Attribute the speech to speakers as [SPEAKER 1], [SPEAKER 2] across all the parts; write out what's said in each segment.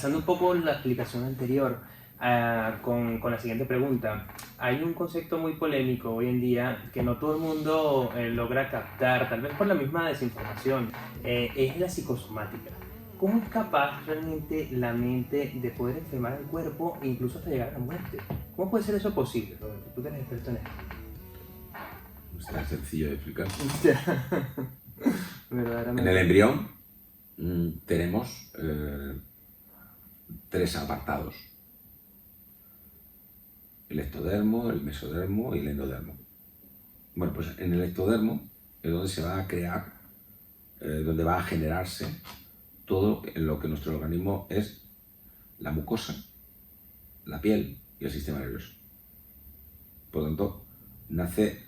[SPEAKER 1] enlazando un poco la explicación anterior con la siguiente pregunta. Hay un concepto muy polémico hoy en día que no todo el mundo logra captar, tal vez por la misma desinformación, es la psicosomática. ¿Cómo es capaz realmente la mente de poder enfermar el cuerpo e incluso hasta llegar a la muerte? ¿Cómo puede ser eso posible, Roberto? Tú que eres experto en esto.
[SPEAKER 2] Es tan sencillo de explicar.
[SPEAKER 1] Verdaderamente.
[SPEAKER 2] En el embrión tenemos 3 apartados: el ectodermo, el mesodermo y el endodermo. Bueno, pues en el ectodermo es donde se va a crear, donde va a generarse todo lo que nuestro organismo es: la mucosa, la piel y el sistema nervioso. Por lo tanto, nace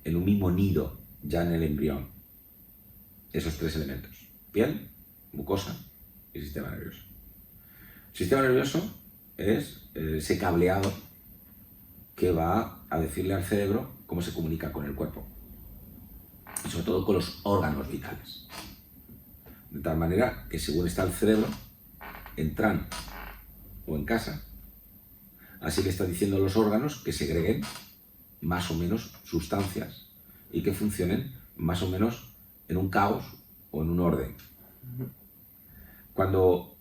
[SPEAKER 2] en un mismo nido ya en el embrión esos 3 elementos: piel, mucosa y sistema nervioso. El sistema nervioso es ese cableado que va a decirle al cerebro cómo se comunica con el cuerpo y sobre todo con los órganos vitales. De tal manera que según está el cerebro, entran o en casa, así le está diciendo a los órganos que segreguen más o menos sustancias y que funcionen más o menos en un caos o en un orden. Cuando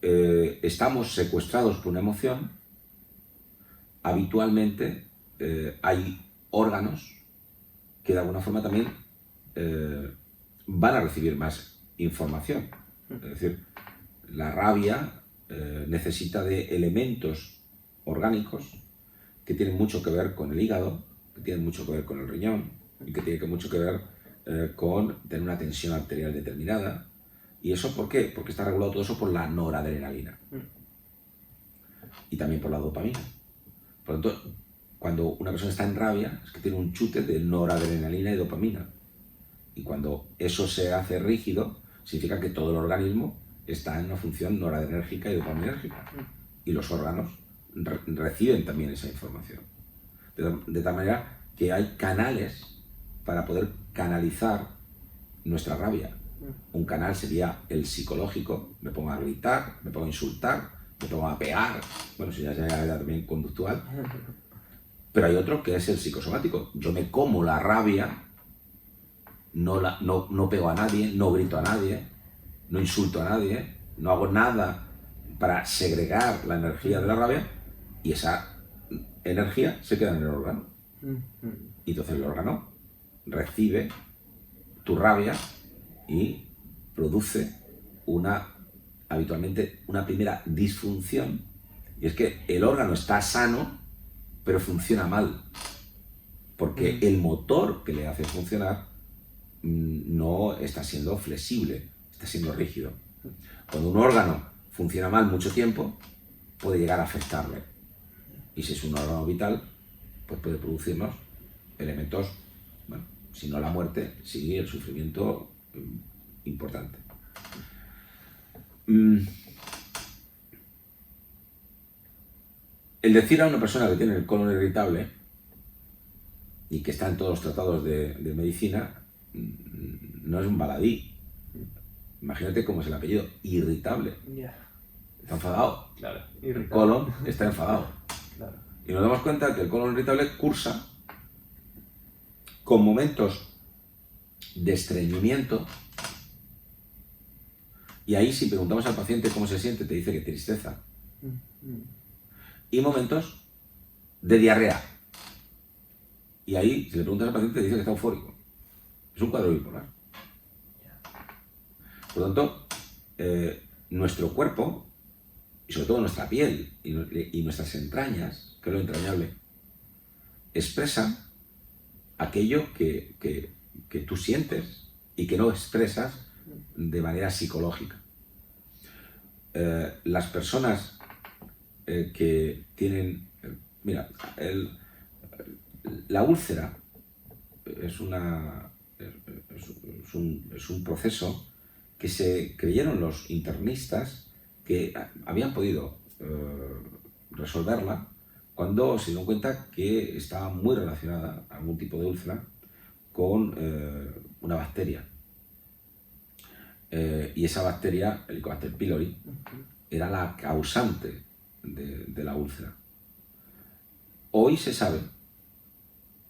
[SPEAKER 2] estamos secuestrados por una emoción, habitualmente hay órganos que de alguna forma también van a recibir más información. Es decir, la rabia necesita de elementos orgánicos que tienen mucho que ver con el hígado, que tienen mucho que ver con el riñón y que tienen mucho que ver con tener una tensión arterial determinada. ¿Y eso por qué? Porque está regulado todo eso por la noradrenalina y también por la dopamina. Por lo tanto, cuando una persona está en rabia, es que tiene un chute de noradrenalina y dopamina. Y cuando eso se hace rígido, significa que todo el organismo está en una función noradrenérgica y dopaminérgica. Y los órganos reciben también esa información. De tal manera que hay canales para poder canalizar nuestra rabia. Un canal sería el psicológico: me pongo a gritar, me pongo a insultar, me pongo a pegar. Bueno, eso ya sería también conductual. Pero hay otro que es el psicosomático. Yo me como la rabia, no pego a nadie, no grito a nadie, no insulto a nadie, no hago nada para segregar la energía de la rabia, y esa energía se queda en el órgano. Y entonces el órgano recibe tu rabia y produce habitualmente una primera disfunción, y es que el órgano está sano pero funciona mal porque el motor que le hace funcionar no está siendo flexible, está siendo rígido. Cuando un órgano funciona mal mucho tiempo, puede llegar a afectarle, y si es un órgano vital, pues puede producirnos elementos, bueno, si no la muerte, sí el sufrimiento importante. El decir a una persona que tiene el colon irritable y que está en todos los tratados de medicina no es un baladí. Imagínate cómo es el apellido: irritable. Está enfadado.
[SPEAKER 1] Claro,
[SPEAKER 2] el colon está enfadado.
[SPEAKER 1] Claro.
[SPEAKER 2] Y nos damos cuenta que el colon irritable cursa con momentos de estreñimiento, y ahí, si preguntamos al paciente cómo se siente, te dice que tristeza. Y momentos de diarrea, y ahí, si le preguntas al paciente, te dice que está eufórico. Es un cuadro bipolar. Por lo tanto, nuestro cuerpo, y sobre todo nuestra piel y nuestras entrañas, que es lo entrañable, expresan aquello que tú sientes y que no expresas de manera psicológica. Las personas que tienen... Mira, la úlcera es un proceso que se creyeron los internistas que habían podido resolverla cuando se dieron cuenta que estaba muy relacionada a algún tipo de úlcera con una bacteria. Y esa bacteria, Helicobacter pylori, era la causante de la úlcera. Hoy se sabe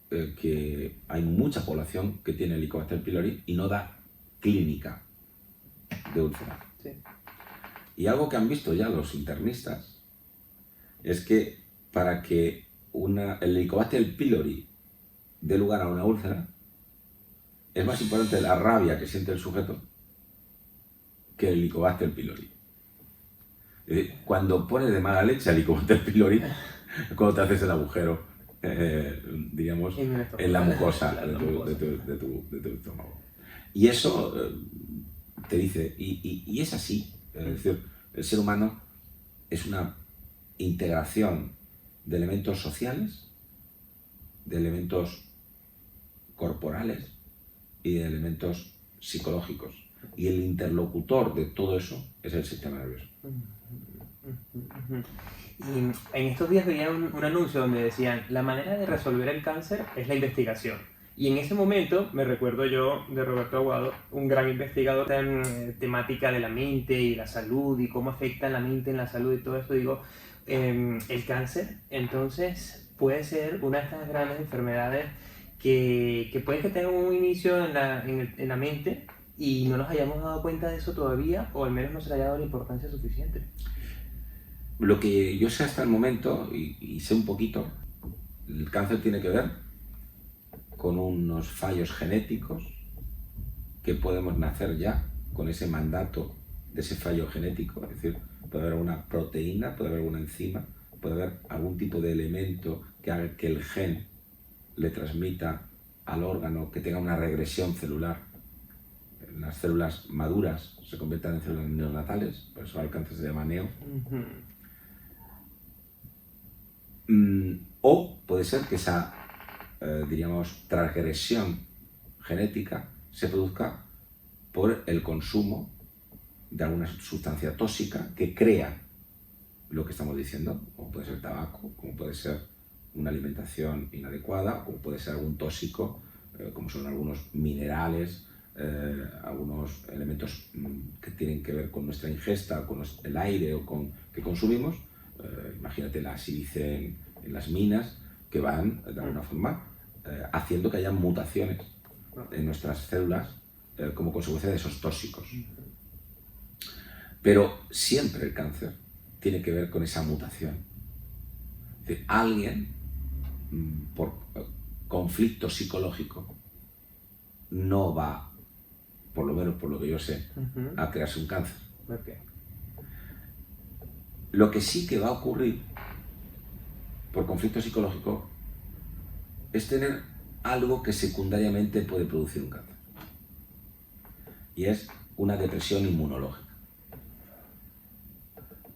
[SPEAKER 2] que hay mucha población que tiene Helicobacter pylori y no da clínica de úlcera.
[SPEAKER 1] Sí.
[SPEAKER 2] Y algo que han visto ya los internistas es que para que el Helicobacter pylori dé lugar a una úlcera, es más importante la rabia que siente el sujeto que el Helicobacter pylori. Cuando pones de mala leche el Helicobacter pylori, cuando te haces el agujero, digamos, en la mucosa de tu estómago. Y eso te dice, y es así, es decir, el ser humano es una integración de elementos sociales, de elementos corporales y de elementos psicológicos. Y el interlocutor de todo eso es el sistema nervioso.
[SPEAKER 1] Y en estos días veía un anuncio donde decían, la manera de resolver el cáncer es la investigación. Y en ese momento me recuerdo yo de Roberto Aguado, un gran investigador en temática de la mente y la salud y cómo afecta la mente en la salud y todo esto. Digo, el cáncer entonces puede ser una de estas grandes enfermedades que puede que tenga un inicio en la mente y no nos hayamos dado cuenta de eso todavía, o al menos no se le haya dado la importancia suficiente.
[SPEAKER 2] Lo que yo sé hasta el momento, y sé un poquito, el cáncer tiene que ver con unos fallos genéticos que podemos nacer ya con ese mandato de ese fallo genético. Es decir, puede haber una proteína, puede haber alguna enzima, puede haber algún tipo de elemento que haga que el gen le transmita al órgano, que tenga una regresión celular. Las células maduras se conviertan en células neonatales, por eso el cáncer se llama neo. O puede ser que esa, diríamos, transgresión genética se produzca por el consumo de alguna sustancia tóxica que crea lo que estamos diciendo, como puede ser tabaco, como puede ser una alimentación inadecuada, o como puede ser algún tóxico, como son algunos minerales, algunos elementos que tienen que ver con nuestra ingesta, con el aire o con que consumimos. Imagínate la sílice en las minas, que van de alguna forma haciendo que haya mutaciones en nuestras células como consecuencia de esos tóxicos. Pero siempre el cáncer tiene que ver con esa mutación. Es decir, alguien, por conflicto psicológico, no va, por lo menos por lo que yo sé, a crearse un cáncer.
[SPEAKER 1] Okay.
[SPEAKER 2] Lo que sí que va a ocurrir por conflicto psicológico es tener algo que secundariamente puede producir un cáncer. Y es una depresión inmunológica.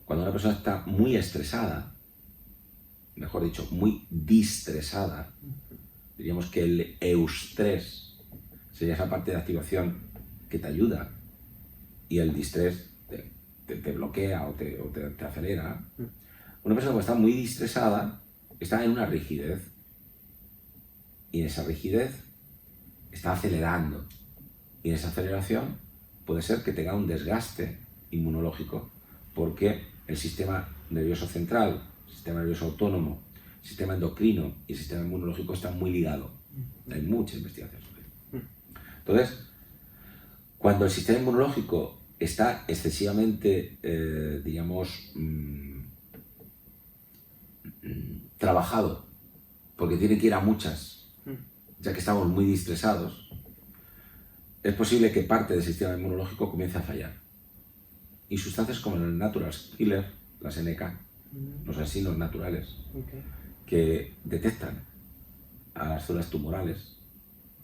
[SPEAKER 2] Cuando una persona está muy estresada, mejor dicho, muy distresada, diríamos que el eustrés sería esa parte de activación que te ayuda y el distrés te bloquea o te acelera. Una persona que está muy distresada está en una rigidez y en esa rigidez está acelerando y en esa aceleración puede ser que tenga un desgaste inmunológico porque el sistema nervioso central, el sistema nervioso autónomo, el sistema endocrino y el sistema inmunológico están muy ligados. Hay mucha investigación sobre ello. Entonces, cuando el sistema inmunológico está excesivamente, digamos, trabajado, porque tiene que ir a muchas, ya que estamos muy distresados, es posible que parte del sistema inmunológico comience a fallar. Y sustancias como el natural killer, las NK, los asesinos naturales, que detectan a las células tumorales,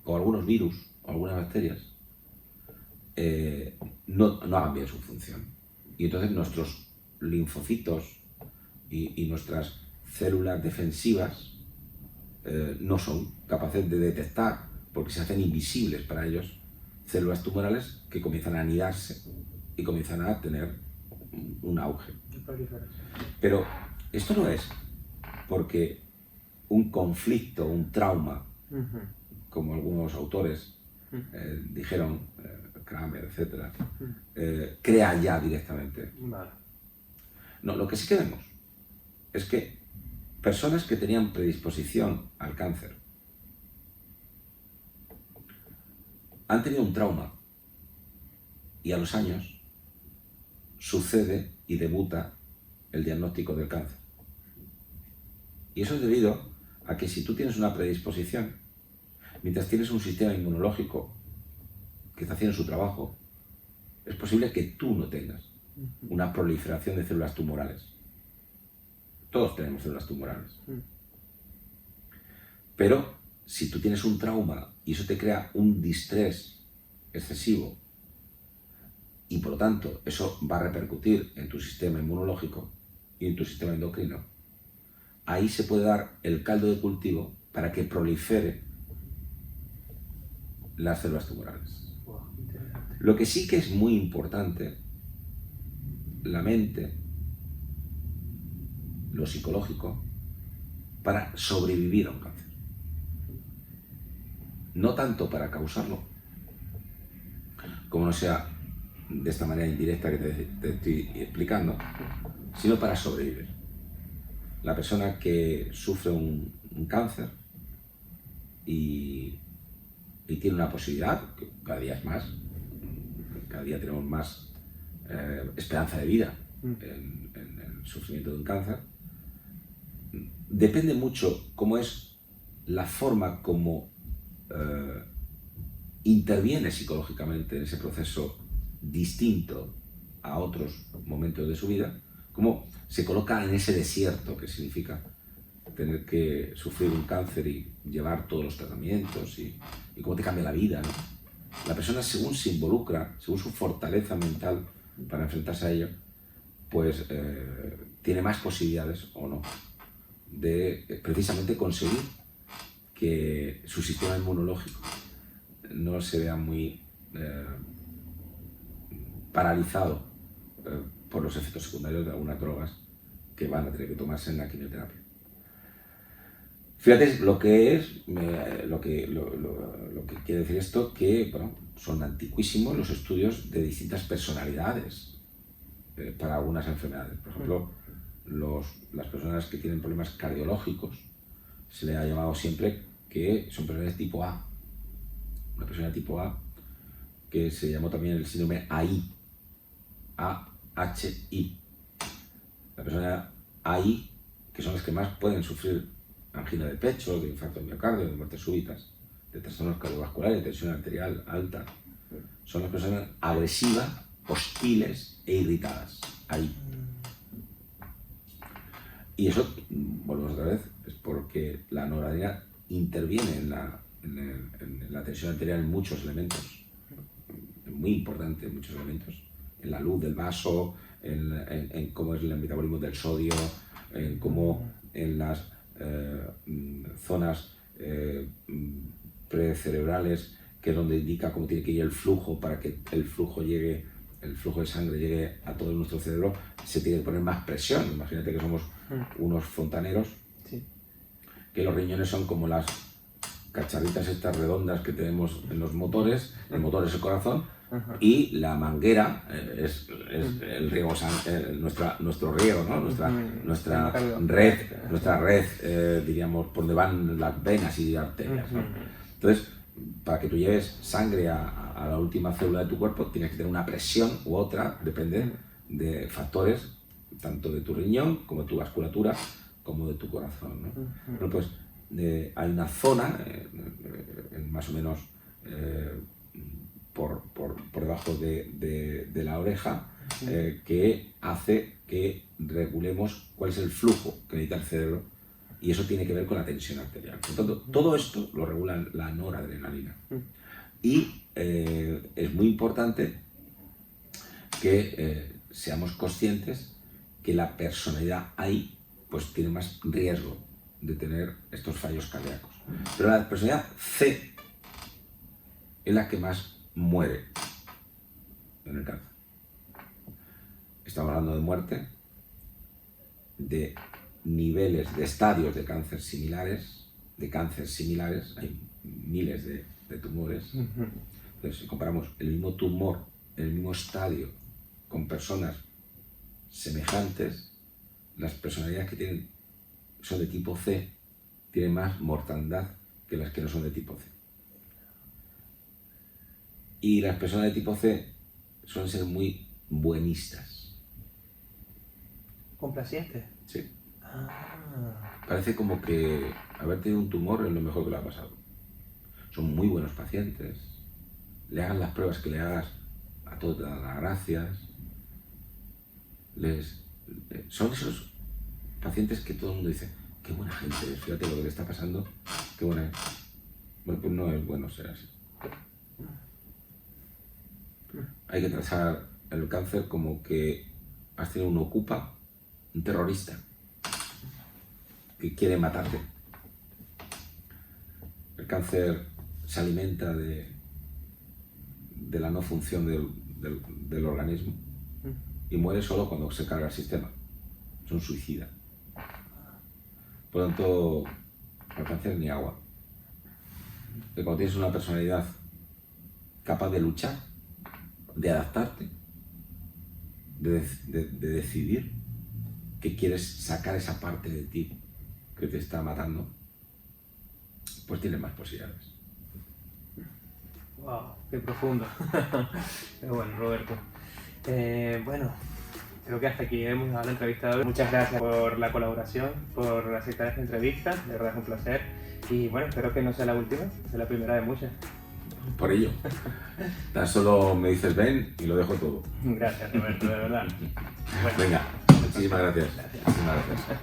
[SPEAKER 2] o algunos virus, o algunas bacterias, no hagan bien su función. Y entonces nuestros linfocitos y nuestras células defensivas no son capaces de detectar, porque se hacen invisibles para ellos, células tumorales que comienzan a anidarse y comienzan a tener un auge. Pero esto no es porque un conflicto, un trauma, como algunos autores dijeron, Kramer, etc., crea ya directamente.
[SPEAKER 1] Vale.
[SPEAKER 2] No, lo que sí que vemos es que personas que tenían predisposición al cáncer han tenido un trauma y a los años sucede y debuta el diagnóstico del cáncer. Y eso es debido a que si tú tienes una predisposición, mientras tienes un sistema inmunológico que está haciendo su trabajo, es posible que tú no tengas una proliferación de células tumorales. Todos tenemos células tumorales. Pero si tú tienes un trauma y eso te crea un distrés excesivo y por lo tanto eso va a repercutir en tu sistema inmunológico y en tu sistema endocrino, ahí se puede dar el caldo de cultivo para que prolifere las células tumorales. Lo que sí que es muy importante, la mente, lo psicológico, para sobrevivir a un cáncer. No tanto para causarlo, como no sea de esta manera indirecta que te estoy explicando, sino para sobrevivir. La persona que sufre un cáncer y tiene una posibilidad, que cada día es más, cada día tenemos más esperanza de vida en el sufrimiento de un cáncer, depende mucho cómo es la forma como interviene psicológicamente en ese proceso distinto a otros momentos de su vida, cómo se coloca en ese desierto que significa tener que sufrir un cáncer y llevar todos los tratamientos y cómo te cambia la vida, ¿no? La persona, según se involucra, según su fortaleza mental para enfrentarse a ello, pues tiene más posibilidades o no de precisamente conseguir que su sistema inmunológico no se vea muy paralizado por los efectos secundarios de algunas drogas que van a tener que tomarse en la quimioterapia. Fíjate lo que es, lo que quiere decir esto, que bueno, son antiquísimos los estudios de distintas personalidades para algunas enfermedades. Por ejemplo, las personas que tienen problemas cardiológicos se le ha llamado siempre que son personas tipo A. Una persona tipo A que se llamó también el síndrome AI. AHI. La persona AI, que son las que más pueden sufrir angina de pecho, de infarto de miocardio, de muertes súbitas, de trastornos cardiovasculares, de tensión arterial alta, son las personas agresivas, hostiles e irritadas. Ahí. Y eso, volvemos otra vez, es porque la noradrenalina interviene en la tensión arterial en muchos elementos, muy importante en muchos elementos, en la luz del vaso, en cómo es el metabolismo del sodio, en cómo en las zonas precerebrales, que es donde indica cómo tiene que ir el flujo para que el flujo de sangre llegue a todo nuestro cerebro, se tiene que poner más presión. Imagínate que somos unos fontaneros, sí, que los riñones son como las cacharritas estas redondas que tenemos en los motores. El motor es el corazón y la manguera es el riego, nuestro riego, ¿no? nuestra red, diríamos, por donde van las venas y arterias, ¿no? Entonces, para que tú lleves sangre a la última célula de tu cuerpo, tienes que tener una presión u otra, depende de factores, tanto de tu riñón, como de tu vasculatura, como de tu corazón, ¿no? Bueno, pues hay una zona, más o menos por debajo de la oreja, que hace que regulemos cuál es el flujo que necesita el cerebro, y eso tiene que ver con la tensión arterial. Por tanto, todo esto lo regula la noradrenalina. Y es muy importante que seamos conscientes que la personalidad ahí pues tiene más riesgo de tener estos fallos cardíacos. Pero la personalidad C es la que más muere en el cáncer. Estamos hablando de muerte, de niveles, de estadios de cáncer similares, hay miles de tumores. Entonces, si comparamos el mismo tumor, el mismo estadio, con personas semejantes, las personalidades que son de tipo C tienen más mortandad que las que no son de tipo C. Y las personas de tipo C suelen ser muy buenistas.
[SPEAKER 1] ¿Complaciente?
[SPEAKER 2] Sí.
[SPEAKER 1] Ah.
[SPEAKER 2] Parece como que haber tenido un tumor es lo mejor que le ha pasado. Son muy buenos pacientes. Le hagan las pruebas que le hagas, a todos te dan las gracias. Son esos pacientes que todo el mundo dice, qué buena gente es, fíjate lo que le está pasando, qué buena es. Bueno, pues no es bueno ser así. Hay que tratar el cáncer como que has tenido un ocupa, un terrorista, que quiere matarte. El cáncer se alimenta de la no función del organismo y muere solo cuando se carga el sistema. Es un suicida. Por lo tanto, el cáncer ni agua. Que cuando tienes una personalidad capaz de luchar, de adaptarte, de decidir que quieres sacar esa parte de ti que te está matando, pues tienes más posibilidades.
[SPEAKER 1] Wow, qué profundo. Pero bueno, Roberto. Bueno, creo que hasta aquí hemos dado la entrevista de hoy. Muchas gracias por la colaboración, por aceptar esta entrevista. De verdad es un placer. Y bueno, espero que no sea la última, sea la primera de muchas.
[SPEAKER 2] Por ello, tan solo me dices ven y lo dejo todo.
[SPEAKER 1] Gracias, Roberto, de verdad. Bueno,
[SPEAKER 2] venga, muchísimas gracias. Muchísimas gracias.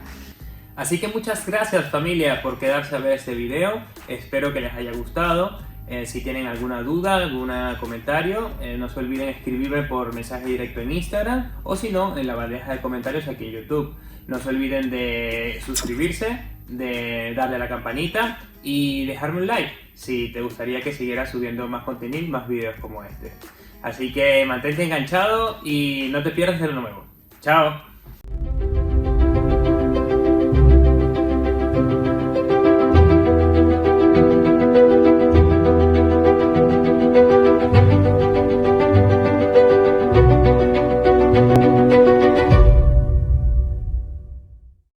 [SPEAKER 1] Así que muchas gracias, familia, por quedarse a ver este video. Espero que les haya gustado. Si tienen alguna duda, algún comentario, no se olviden escribirme por mensaje directo en Instagram o si no, en la bandeja de comentarios aquí en YouTube. No se olviden de suscribirse, de darle a la campanita y dejarme un like si te gustaría que siguiera subiendo más contenido y más vídeos como este. Así que mantente enganchado y no te pierdas de lo nuevo. ¡Chao!